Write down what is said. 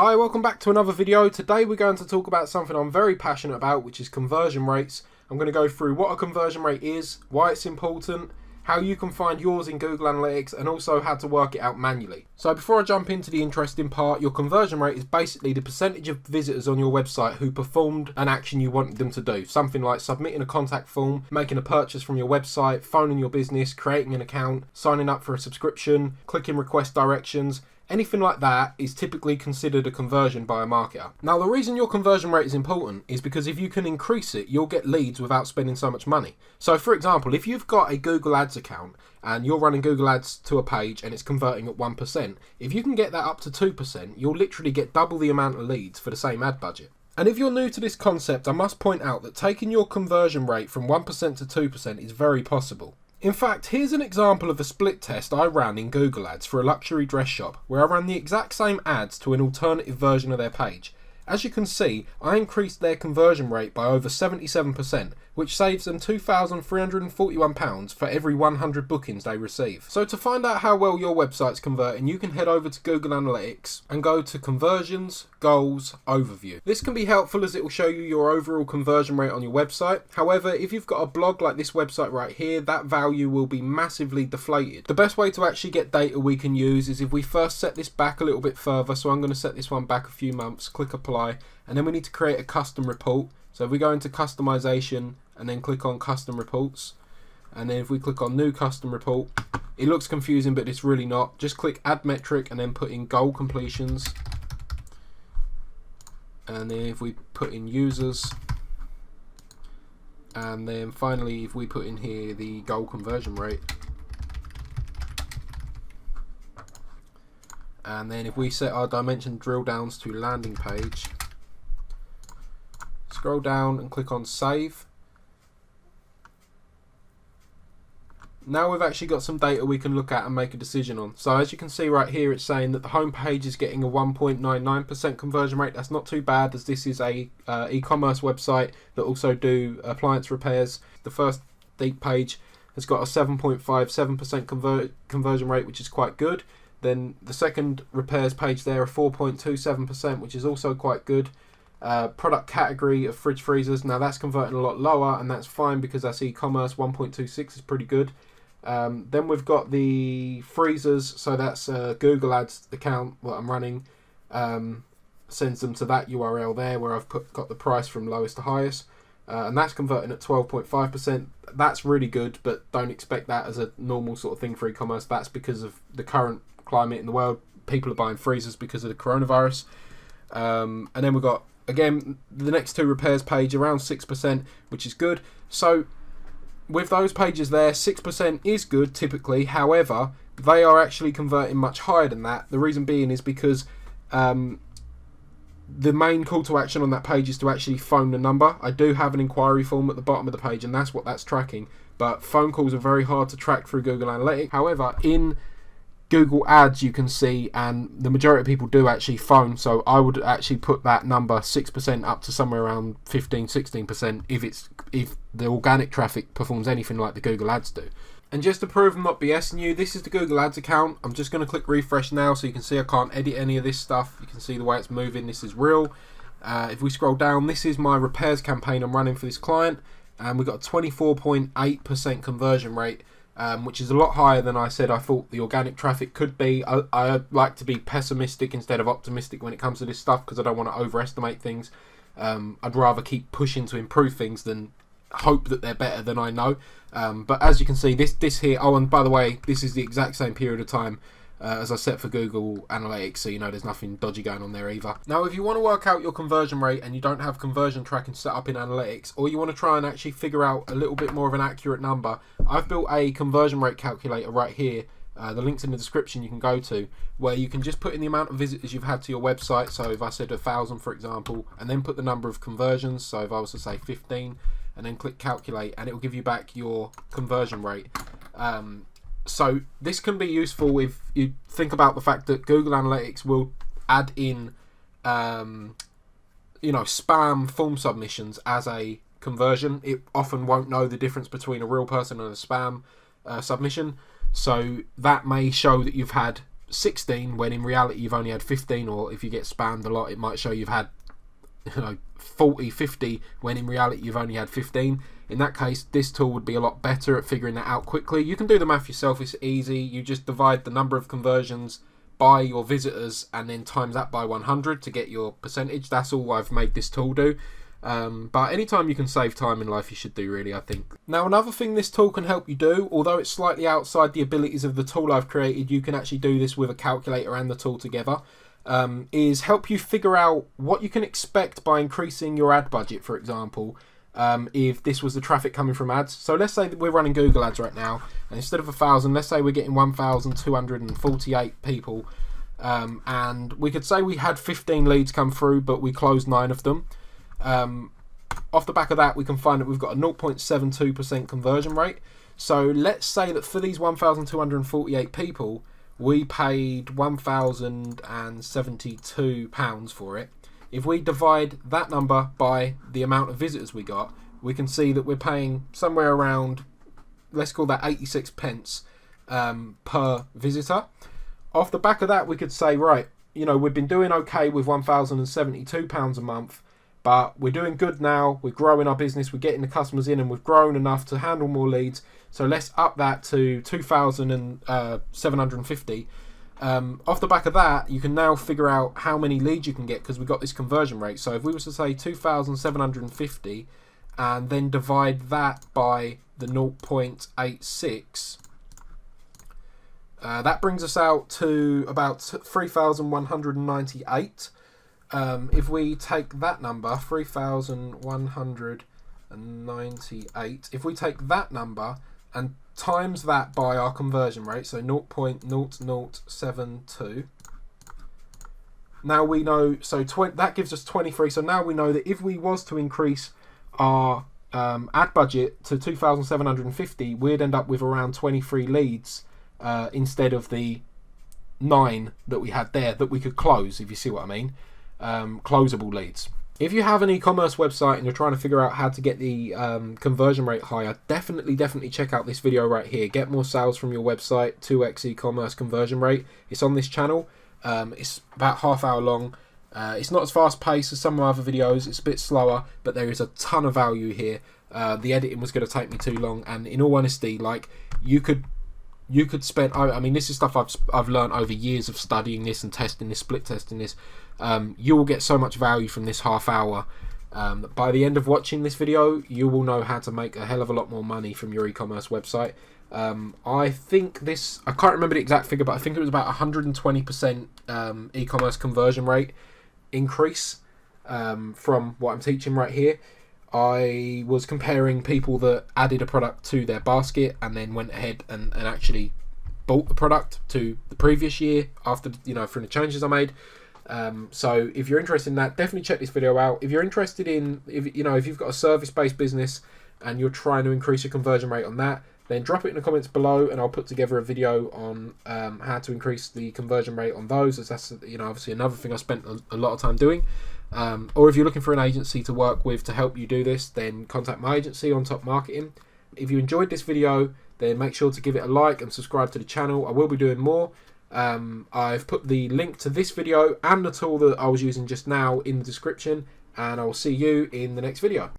Hi, welcome back to another video. Today we're going to talk about something I'm very passionate about, which is conversion rates. I'm going to go through what a conversion rate is, why it's important, how you can find yours in Google Analytics, and also how to work it out manually. So before I jump into the interesting part, your conversion rate is basically the percentage of visitors on your website who performed an action you wanted them to do. Something like submitting a contact form, making a purchase from your website, phoning your business, creating an account, signing up for a subscription, clicking request directions. Anything like that is typically considered a conversion by a marketer. Now, the reason your conversion rate is important is because if you can increase it, you'll get leads without spending so much money. So, for example, if you've got a Google Ads account and you're running Google Ads to a page and it's converting at 1%, if you can get that up to 2%, you'll literally get double the amount of leads for the same ad budget. And if you're new to this concept, I must point out that taking your conversion rate from 1% to 2% is very possible. In fact, here's an example of a split test I ran in Google Ads for a luxury dress shop, where I ran the exact same ads to an alternative version of their page. As you can see, I increased their conversion rate by over 77%, which saves them £2,341 for every 100 bookings they receive. So to find out how well your website's converting, you can head over to Google Analytics and go to Conversions, Goals, Overview. This can be helpful as it will show you your overall conversion rate on your website. However, if you've got a blog like this website right here, that value will be massively deflated. The best way to actually get data we can use is if we first set this back a little bit further. So I'm going to set this one back a few months, click Apply, and then we need to create a custom report. So if we go into customization and then click on custom reports, and then if we click on new custom report, it looks confusing but it's really not. Just click add metric and then put in goal completions, and then if we put in users, and then finally if we put in here the goal conversion rate, and then if we set our dimension drill downs to landing page, scroll down and click on save. Now we've actually got some data we can look at and make a decision on. So as you can see right here, it's saying that the home page is getting a 1.99% conversion rate. That's not too bad, as this is a e-commerce website that also do appliance repairs. The first deep page has got a 7.57% conversion rate, which is quite good. Then the second repairs page there, a 4.27%, which is also quite good. Product category of fridge freezers, now that's converting a lot lower, and that's fine because that's e-commerce. 1.26 is pretty good. Then we've got the freezers, so that's Google Ads account what I'm running, sends them to that URL there where I've got the price from lowest to highest, and that's converting at 12.5%. That's really good, but don't expect that as a normal sort of thing for e-commerce. That's because of the current climate in the world. People are buying freezers because of the coronavirus. And then we've got, again, the next two repairs page around 6%, which is good. So with those pages there, 6% is good typically. However, they are actually converting much higher than that. The reason being is because the main call to action on that page is to actually phone the number. I do have an inquiry form at the bottom of the page, and that's what that's tracking. But phone calls are very hard to track through Google Analytics. However, in Google Ads you can see, and the majority of people do actually phone, so I would actually put that number 6% up to somewhere around 15-16% if the organic traffic performs anything like the Google Ads do. And just to prove I'm not BSing you, this is the Google Ads account. I'm just going to click refresh now so you can see I can't edit any of this stuff. You can see the way it's moving. This is real. If we scroll down, this is my repairs campaign I'm running for this client, and we've got a 24.8% conversion rate, which is a lot higher than I said I thought the organic traffic could be. I like to be pessimistic instead of optimistic when it comes to this stuff, because I don't want to overestimate things. I'd rather keep pushing to improve things than hope that they're better than I know. But as you can see, this here, oh, and by the way, this is the exact same period of time as I set for Google Analytics, so you know there's nothing dodgy going on there either. Now, if you want to work out your conversion rate and you don't have conversion tracking set up in Analytics, or you want to try and actually figure out a little bit more of an accurate number, I've built a conversion rate calculator right here. The link's in the description you can go to, where you can just put in the amount of visitors you've had to your website. So if I said 1,000 for example, and then put the number of conversions, so if I was to say 15, and then click calculate, and it will give you back your conversion rate. So this can be useful if you think about the fact that Google Analytics will add in spam form submissions as a conversion. It often won't know the difference between a real person and a spam submission, so that may show that you've had 16 when in reality you've only had 15, or if you get spammed a lot it might show you've had 40, 50 when in reality you've only had 15. In that case, this tool would be a lot better at figuring that out quickly. You can do the math yourself, it's easy. You just divide the number of conversions by your visitors and then times that by 100 to get your percentage. That's all I've made this tool do. But anytime you can save time in life, you should do, really, I think. Now, another thing this tool can help you do, although it's slightly outside the abilities of the tool I've created, you can actually do this with a calculator and the tool together, is help you figure out what you can expect by increasing your ad budget, for example, if this was the traffic coming from ads. So let's say that we're running Google ads right now, and instead of 1,000, let's say we're getting 1,248 people, and we could say we had 15 leads come through, but we closed 9 of them. Off the back of that, we can find that we've got a 0.72% conversion rate. So let's say that for these 1,248 people, we paid £1,072 for it. If we divide that number by the amount of visitors we got, we can see that we're paying somewhere around, let's call that 86 pence per visitor. Off the back of that, we could say, right, we've been doing okay with £1,072 a month, but we're doing good now, we're growing our business, we're getting the customers in, and we've grown enough to handle more leads, so let's up that to 2,750. Off the back of that, you can now figure out how many leads you can get, because we've got this conversion rate. So if we were to say 2,750 and then divide that by the 0.86, that brings us out to about 3,198. If we take that number, 3,198, if we take that number and times that by our conversion rate, so 0.0072, now we know, so that gives us 23. So now we know that if we was to increase our ad budget to 2,750, we'd end up with around 23 leads instead of the 9 that we had there that we could close, if you see what I mean. Closable leads. If you have an e-commerce website and you're trying to figure out how to get the conversion rate higher, definitely check out this video right here. Get more sales from your website, 2x e-commerce conversion rate. It's on this channel. It's about half hour long. It's not as fast paced as some of my other videos. It's a bit slower, but there is a ton of value here. The editing was going to take me too long, and in all honesty, like, you could spend, I mean, this is stuff I've learned over years of studying this and testing this, split testing this. You will get so much value from this half hour. By the end of watching this video, you will know how to make a hell of a lot more money from your e-commerce website. I think this, I can't remember the exact figure, but I think it was about 120% e-commerce conversion rate increase from what I'm teaching right here. I was comparing people that added a product to their basket and then went ahead and actually bought the product to the previous year after, from the changes I made. So if you're interested in that, definitely check this video out. If you're interested in, if you've got a service-based business and you're trying to increase your conversion rate on that, then drop it in the comments below and I'll put together a video on how to increase the conversion rate on those, as that's obviously another thing I spent a lot of time doing. Or if you're looking for an agency to work with to help you do this, then contact my agency, On Top Marketing. If you enjoyed this video, then make sure to give it a like and subscribe to the channel. I will be doing more. I've put the link to this video and the tool that I was using just now in the description, and I will see you in the next video.